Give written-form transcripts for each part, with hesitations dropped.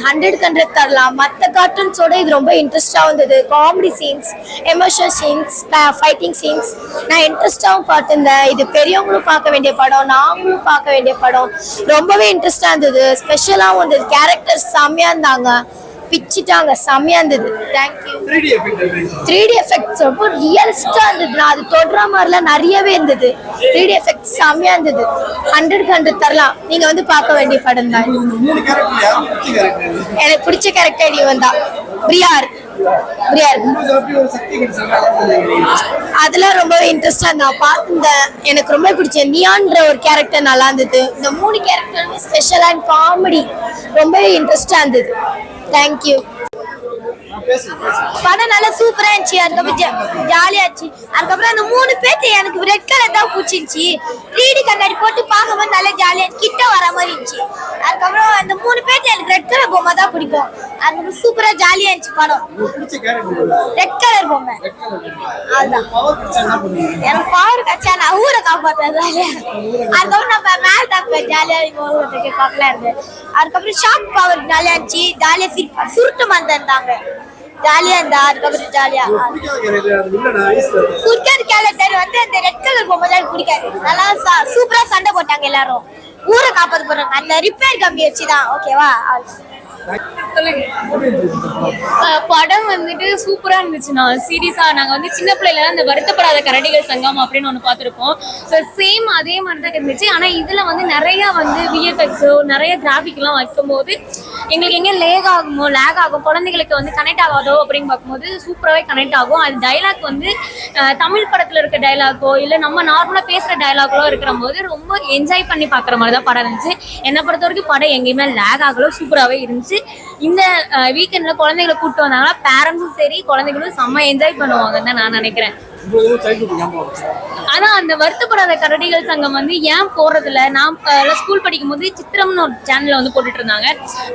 100 தரலாம். மற்ற கார்ட்டூன்ஸோட இது ரொம்ப இன்ட்ரெஸ்டாக இருந்தது. Comedy scenes, emotional scenes, fighting scenes நான் இன்ட்ரெஸ்டாகவும் பார்த்துருந்தேன். இது பெரியவங்களும் பார்க்க வேண்டிய படம், நாங்களும் பார்க்க வேண்டிய படம். ரொம்பவே இன்ட்ரெஸ்டாக இருந்தது. ஸ்பெஷலாகவும் இருந்தது. கேரக்டர்ஸ் செம்மையாக இருந்தாங்க, பிச்சிட்டாங்க, செம்மையாக இருந்தது. தேங்க்யூ. 3D எஃபெக்ட்ஸ் ரொம்ப ரியலிஸ்டாக இருந்தது. நான் அது தொடுற மாதிரிலாம் நிறையவே இருந்தது. 3D எஃபெக்ட்ஸ் செம்மையாக இருந்தது. 100 தரலாம். நீங்கள் வந்து பார்க்க வேண்டிய படம் தான். எனக்கு பிடிச்ச கேரக்டர் இவன் தான், பிரியார். அதெல்லாம் ரொம்பவே இன்ட்ரெஸ்டா நான் பார்த்துருந்தேன். எனக்கு ரொம்ப பிடிச்ச நியான்ற ஒரு கேரக்டர் நல்லா இருந்தது. இந்த 3 கேரக்டருமே ஸ்பெஷல் அண்ட் காமெடி ரொம்பவே இன்ட்ரெஸ்டா இருந்தது. தேங்க்யூ. படம் நல்லா சூப்பரா இருந்துச்சு. அதுக்கப்புறம் ஜாலியா இருந்துச்சு. அதுக்கப்புறம் அந்த 3 பேர்த்து எனக்கு ரெட் கலர் தான் பிடிச்சிருந்துச்சு. 3D கண்ணாடி போட்டு பார்க்கும்போது நல்லா ஜாலியா கிட்ட வர மாதிரி இருந்துச்சு. அதுக்கப்புறம் அந்த 3 பேர்த்து எனக்கு ரெட் கலர் பொம்மை தான் பிடிக்கும். அதுக்கப்புறம் சூப்பரா ஜாலியா இருந்துச்சு படம். ரெட் கலர் பொம்மை அதுதான் எனக்கு பவர் கச்சா. நான் ஊரை காப்பாற்றுறேன் ஜாலியா. அதுக்கப்புறம் நம்ம மேல தாப்பேன் ஜாலியா பார்க்கலாம் இருந்து. அதுக்கப்புறம் ஷார்ட் பவர் ஜாலியா இருந்துச்சு. ஜாலியா சுருட்டு மந்தாங்க ஜாலியா இருந்தா. அதுக்கப்புறம் ஜாலியா குடிக்காத கேரக்டர் வந்து அந்த ரெட் கலர் பொம்மை தான் பிடிக்காது. நல்லா சூப்பரா சண்டை போட்டாங்க எல்லாரும். ஊரை காப்பாத்து போறாங்க. அந்த ரிப்பேர் கம்பி வச்சுதான். ஓகேவா? படம் வந்துட்டு சூப்பரா இருந்துச்சுண்ணா. சீரியஸா நாங்க வந்து சின்ன பிள்ளைல அந்த வருத்தப்படாத கரடிகள் சங்கம் அப்படின்னு ஒண்ணு பார்த்திருப்போம். சேம் அதே மாதிரி தான் இருந்துச்சு. ஆனா இதுல வந்து நிறைய வந்து விஎஃப்எக்ஸோ நிறைய கிராஃபிக் எல்லாம் வைக்கும் போது எங்களுக்கு எங்க லேக் ஆகும், குழந்தைகளுக்கு வந்து கனெக்ட் ஆகாதோ அப்படின்னு பார்க்கும்போது சூப்பராகவே கனெக்ட் ஆகும். அது டைலாக் வந்து தமிழ் படத்துல இருக்க டைலாக்கோ இல்லை நம்ம நார்மலா பேசுற டைலாக்கோ இருக்கிற போது ரொம்ப என்ஜாய் பண்ணி பாக்குற மாதிரி தான் படம் இருந்துச்சு. என்னை பொறுத்த வரைக்கும் படம் எங்கேயுமே லேக் ஆகல, சூப்பராகவே இருந்துச்சு. இந்த வீக்கெண்ட்ல குழந்தைகளை கூப்பிட்டு வந்தாங்கன்னா பேரண்ட்ஸும் சரி குழந்தைகளும் செம்ம என்ஜாய் பண்ணுவாங்கன்னு தான் நான் நினைக்கிறேன். ஆனா அந்த வருத்தப்படாத கரடிகள் சங்கம் வந்து ஏன் போறதில்ல, நான் ஸ்கூல் படிக்கும் போது சித்திரம்னு ஒரு சேனல்ல வந்து போட்டுட்டு இருந்தாங்க.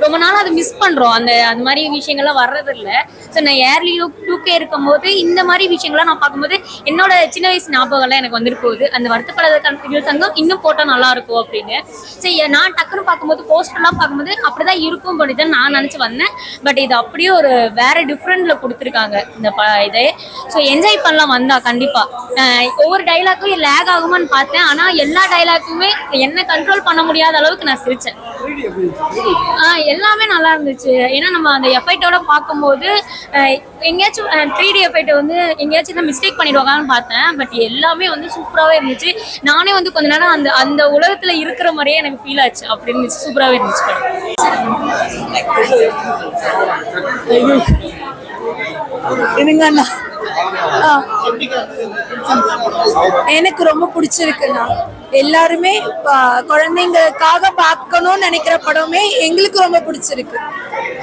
ரொம்ப நாள் அதை மிஸ் பண்றோம். அந்த மாதிரி விஷயங்கள்லாம் வர்றது இல்லை. ஸோ நான் ஏர்லி 2K இருக்கும் போது இந்த மாதிரி விஷயங்கள்லாம் நான் பார்க்கும்போது என்னோட சின்ன வயசு ஞாபகம்லாம் எனக்கு வந்துட்டு போகுது. அந்த வருத்தப்படாத கரடிகள் சங்கம் இன்னும் போட்டா நல்லா இருக்கும் அப்படின்னு. சரி, நான் டக்குன்னு பார்க்கும்போது போஸ்டர்லாம் பார்க்கும்போது அப்படிதான் இருக்கும் பண்ணிதான் நான் நினைச்சு வந்தேன். பட் இது அப்படியே ஒரு வேற டிஃப்ரெண்ட்ல கொடுத்துருக்காங்க இந்த இதே. ஸோ என்ஜாய் பண்ணலாம் வந்தா கண்டிப்பா. ஒவ்வொரு டைலாக்கும் லேக் ஆகுமான்னு பார்த்தேன். ஆனா எல்லா டைலாக்குமே என்ன கண்ட்ரோல் பண்ண முடியாத அளவுக்கு நான் சிரிச்சேன். எல்லாமே நல்லா இருந்துச்சு. ஏன்னா நம்ம அந்த எஃபெக்டோட பார்க்கும்போது எங்கேயாச்சும் 3D எஃபெக்ட் வந்து எங்கேயாச்சும் மிஸ்டேக் பண்ணிடுவாங்கன்னு பார்த்தேன். பட் எல்லாமே வந்து சூப்பராகவே இருந்துச்சு. நானே வந்து கொஞ்ச நேரம் அந்த அந்த உலகத்துல இருக்கிற மாதிரியே எனக்கு ஃபீல் ஆச்சு. அப்படி இருந்துச்சு, சூப்பராகவே இருந்துச்சு. என்னங்கண்ணா எனக்கு ரொம்ப பிடிச்சிருக்குண்ணா. எல்லாருமே குழந்தைங்களுக்காக பார்க்கணும்னு நினைக்கிற படமே எங்களுக்கு ரொம்ப பிடிச்சிருக்கு.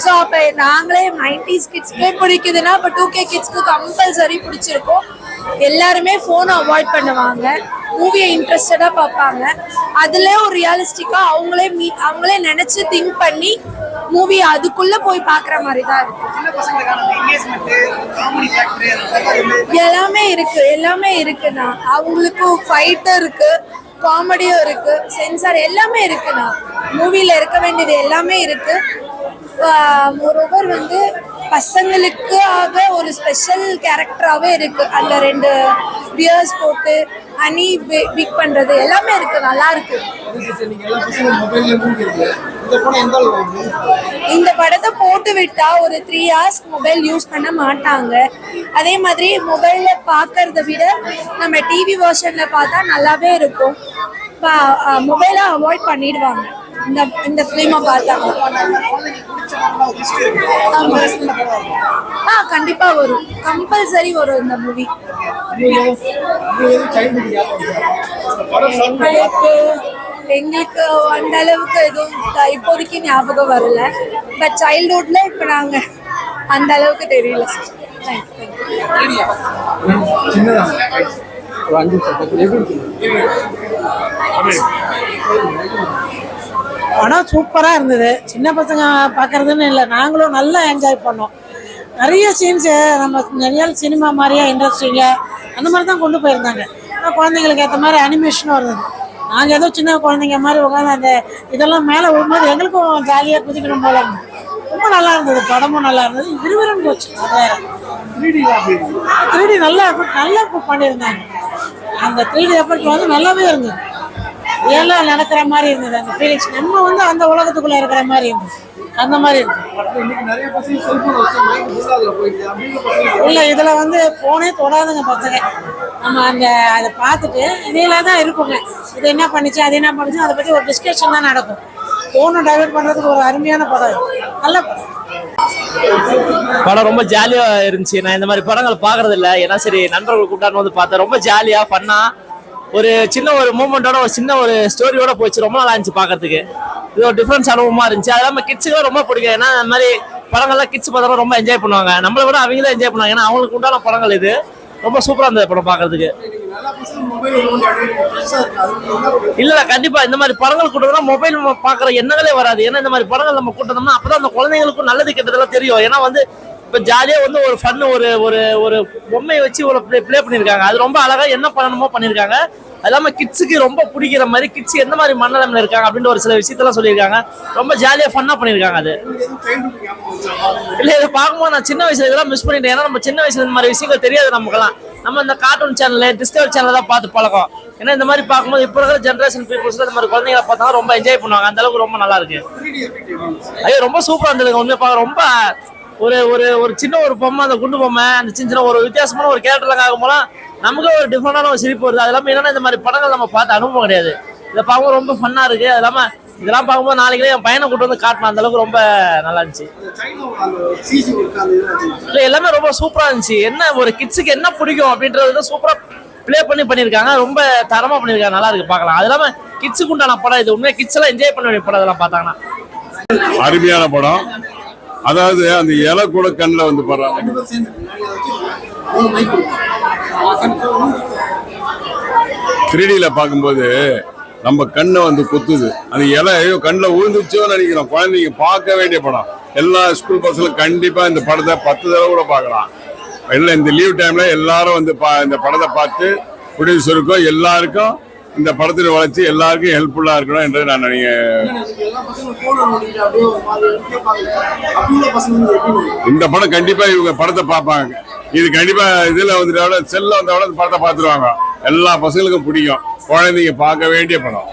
ஸோ அப்போ நாங்களே 90s கிட்ஸ்க்கே பிடிக்குதுன்னா இப்போ 2K கிட்ஸ்க்கு கம்பல்சரி பிடிச்சிருக்கோம். எல்லாருமே ஃபோனை அவாய்ட் பண்ணுவாங்க, மூவியை இன்ட்ரெஸ்டடாக பார்ப்பாங்க. அதுல ஒரு ரியலிஸ்டிக்காக அவங்களே நினைச்சு திங்க் பண்ணி மூவி அதுக்குள்ள போய் பாக்குற மாதிரி தான் இருக்கு. எல்லாமே இருக்குண்ணா. அவங்களுக்கு ஃபைட்டும் இருக்கு, காமெடியும் இருக்கு, சென்சார் எல்லாமே இருக்குண்ணா. மூவில இருக்க வேண்டியது எல்லாமே இருக்கு. ஒருவர் வந்து பசங்களுக்காக ஒரு ஸ்பெஷல் கேரக்டராகவே இருக்கு. அந்த 2 பியர்ஸ் போட்டு ஹனி பிக் பண்றது எல்லாமே இருக்கு, நல்லா இருக்கு. இந்த படத்தை போட்டு விட்டா ஒரு 3 hours மொபைல் யூஸ் பண்ண மாட்டாங்க. அதே மாதிரி மொபைல்ல பார்க்கறத விட நம்ம டிவி வெர்ஷன்ல பார்த்தா நல்லாவே இருக்கும். மொபைலை அவாய்ட் பண்ணிடுவாங்க இந்த ஃபிலிமை பார்த்தாங்க. கண்டிப்பா வரும், கம்பல்சரி வரும் இந்த மூவி. எங்களுக்கு அந்த அளவுக்கு எதுவும் இப்போதைக்கு ஞாபகம் வரல. பட் சைல்ட்ஹுட்ல இப்ப நாங்க அந்த அளவுக்கு தெரியல. படம் சூப்பராக இருந்தது. சின்ன பசங்க பார்க்குறதுன்னு இல்லை, நாங்களும் நல்லா என்ஜாய் பண்ணோம். நிறைய சீன்ஸு நம்ம நிறைய சினிமா மாதிரியா இன்ட்ரெஸ்டிங்காக அந்த மாதிரி தான் கொண்டு போயிருந்தாங்க. ஆனால் குழந்தைங்களுக்கு ஏற்ற மாதிரி அனிமேஷனும் இருந்தது. நாங்கள் ஏதோ சின்ன குழந்தைங்க மாதிரி உட்காந்து அந்த இதெல்லாம் மேலே விடும்போது எங்களுக்கும் ஜாலியாக குதிக்கணும் போல இருந்தது. ரொம்ப நல்லா இருந்தது, படமும் நல்லா இருந்தது, விறுவிறுன்னு போச்சு. அது வேற 3D நல்லா பண்ணியிருந்தாங்க. அந்த 3D எஃபெக்ட் வந்து நல்லாவே இருந்தது, எல்லாம் நடக்கிற மாதிரி இருந்தது. அந்த ஃபீலிங்ஸ் நம்ம வந்து அந்த உலகத்துக்குள்ள இருக்கிற மாதிரி இருந்தது, அந்த மாதிரி இருந்தது. இல்லை இதில் வந்து ஃபோனே தொடாதுங்க பசங்க. நம்ம அதை பார்த்துட்டு இதில் தான் இருக்குங்க, இது என்ன பண்ணிச்சு அது என்ன பண்ணிச்சு அதை பற்றி ஒரு டிஸ்கஷன் தான் நடக்கும். ஃபோனை டைவர்ட் பண்ணுறதுக்கு ஒரு அருமையான படம், நல்ல படம். ரொம்ப ஜாலியா இருந்துச்சு. நான் இந்த மாதிரி படங்கள் பாக்குறது இல்லை, ஏன்னா சரி நண்பர்கள் கூட்டான்னு வந்து பார்த்தேன். ரொம்ப ஜாலியா ஃபன்னா ஒரு சின்ன ஒரு மூமெண்டோட ஒரு சின்ன ஒரு ஸ்டோரியோட போச்சு. ரொம்ப நல்லா இருந்துச்சு பாக்குறதுக்கு. இது ஒரு டிஃபரன்ஸ் அனுபவமா இருந்துச்சு. அது இல்லாமல் கிட்ஸுக்கு ரொம்ப பிடிக்கும். ஏன்னா அந்த மாதிரி படங்கள்லாம் கிட்ஸ் பார்த்தா ரொம்ப என்ஜாய் பண்ணுவாங்க. நம்மளை விட அவங்க தான் என்ஜாய் பண்ணுவாங்க. ஏன்னா அவங்களுக்கு உண்டான படங்கள் இது. ரொம்ப சூப்பரா இருந்தது படம் பாக்குறதுக்கு. இல்ல கண்டிப்பா இந்த மாதிரி படங்கள் கூட்டம்னா மொபைல் பாக்குற எண்ணங்களே வராது. ஏன்னா இந்த மாதிரி படங்கள் நம்ம கூட்டணும்னா அப்பதான் அந்த குழந்தைங்களுக்கும் நல்லது கெட்டதெல்லாம் தெரியும். ஏன்னா வந்து இப்ப ஜாலியா வந்து ஒரு ஃபன் ஒரு பொம்மையை வச்சு ஒரு பிளே பண்ணிருக்காங்க. அது ரொம்ப அழகா என்ன பண்ணணுமோ பண்ணிருக்காங்க. அது இல்லாம கிட்ஸுக்கு ரொம்ப பிடிக்கிற மாதிரி கிட்ஸ் எந்த மாதிரி மனநிலைமையில இருக்காங்க அப்படின்ற ஒரு சில விஷயத்தெல்லாம் சொல்லியிருக்காங்க. ரொம்ப ஜாலியா ஃபன்னா பண்ணிருக்காங்க. அது இல்ல இதை பார்க்கும்போது நான் சின்ன வயசுல இதெல்லாம் மிஸ் பண்ணிட்டேன். ஏன்னா நம்ம சின்ன வயசுல இந்த மாதிரி விஷயங்கள் தெரியாது நமக்கெல்லாம். நம்ம இந்த கார்ட்டூன் சேனல் டிஸ்கவரி சேனல் தான் பார்த்து பழக்கம். ஏன்னா இந்த மாதிரி பார்க்கும்போது இப்போ இருக்கிற ஜென்ரேஷன் பீப்புள்ஸ் இந்த மாதிரி குழந்தைங்களை பார்த்தா ரொம்ப என்ஜாய் பண்ணுவாங்க. அந்த அளவுக்கு ரொம்ப நல்லா இருக்கு. ஐயோ ரொம்ப சூப்பரா இருந்ததுங்க. உண்மையை பார்க்க ரொம்ப ஒரு சின்ன ஒரு பொம்மை, அந்த குண்டு பொம்மை, அந்த சின்ன ஒரு வித்தியாசமான ஒரு கேரக்டர்லாம் ஆகும்போது நமக்கு ஒரு டிஃப்ரெண்டான ஒரு சிரிப்பு வருது. அது இல்லாமல் என்னன்னா இந்த மாதிரி படங்கள் நம்ம பார்த்து அனுபவம் கிடையாது. இதை பார்க்கும்போது ரொம்ப ஃபன்னா இருக்கு. அது இல்லாமல் இதெல்லாம் பார்க்கும்போது நாளைக்கு என் பையனை கூட்டு வந்து காட்டணும். அந்த அளவுக்கு ரொம்ப நல்லா இருந்துச்சு. இல்லை எல்லாமே ரொம்ப சூப்பரா இருந்துச்சு. என்ன ஒரு கிட்ஸுக்கு என்ன பிடிக்கும் அப்படின்றது சூப்பரா பிளே பண்ணியிருக்காங்க. ரொம்ப தரமா பண்ணியிருக்காங்க. நல்லா இருக்கு பார்க்கலாம். அது இல்லாமல் கிட்ஸுக்கு உண்டான படம் இது. உண்மையாக கிட்ஸ் எல்லாம் என்ஜாய் பண்ண வேண்டிய படம். இதெல்லாம் பார்த்தாங்கன்னா அருமையான படம். அதாவது அந்த இலை கூட கண்ணில் வந்து படுறாங்க. 3Dல பார்க்கும்போது நம்ம கண்ணை வந்து குத்துது. அந்த இலை கண்ணில் விழுந்துச்சோன்னு நினைக்கிறோம். குழந்தைங்க பார்க்க வேண்டிய படம். எல்லா ஸ்கூல் பசங்களும் கண்டிப்பா இந்த படத்தை 10 தடவை கூட பார்க்கலாம். இல்லை இந்த லீவ் டைம்ல எல்லாரும் வந்து இந்த படத்தை பார்த்து ப்ரொடியூசருக்கும் எல்லாருக்கும் இந்த படத்தின் வளர்ச்சி எல்லாருக்கும் ஹெல்ப்ஃபுல்லா இருக்கணும் என்று நான் இந்த படம் கண்டிப்பா இவங்க படத்தை பார்ப்பாங்க. இது கண்டிப்பா இதுல வந்துட்டு செல்ல வந்தோட படத்தை பார்த்துருவாங்க. எல்லா பசங்களுக்கும் பிடிக்கும். குழந்தைங்க பார்க்க வேண்டிய படம்.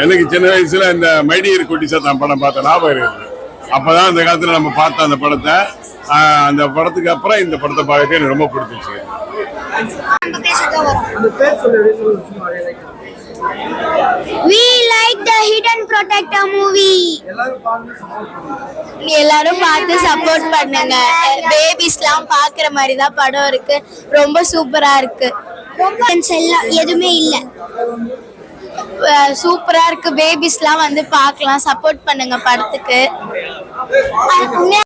எனக்கு சின்ன வயசுல இந்த மைடியர் குட்டிசா தான் படம் பார்த்த ஞாபகம் இருக்குது. அப்பதான் அந்த காலத்துல நம்ம பார்த்தோம் அந்த படத்தை. அந்த படத்துக்கு அப்புறம் இந்த படத்தை பார்க்கறது எனக்கு ரொம்ப பிடிச்சிச்சு. We like the Hidden Protector movie. எல்லாரும் பார்த்து சப்போர்ட் பண்ணுங்க. பேபிஸ்லாம் பார்க்குற மாதிரி தான் படம் இருக்கு. ரொம்ப சூப்பரா இருக்கு. ரொம்ப எதுவுமே இல்லை, சூப்பரா இருக்கு. பேபிஸ்லாம் வந்து பார்க்கலாம். சப்போர்ட் பண்ணுங்க படத்துக்கு.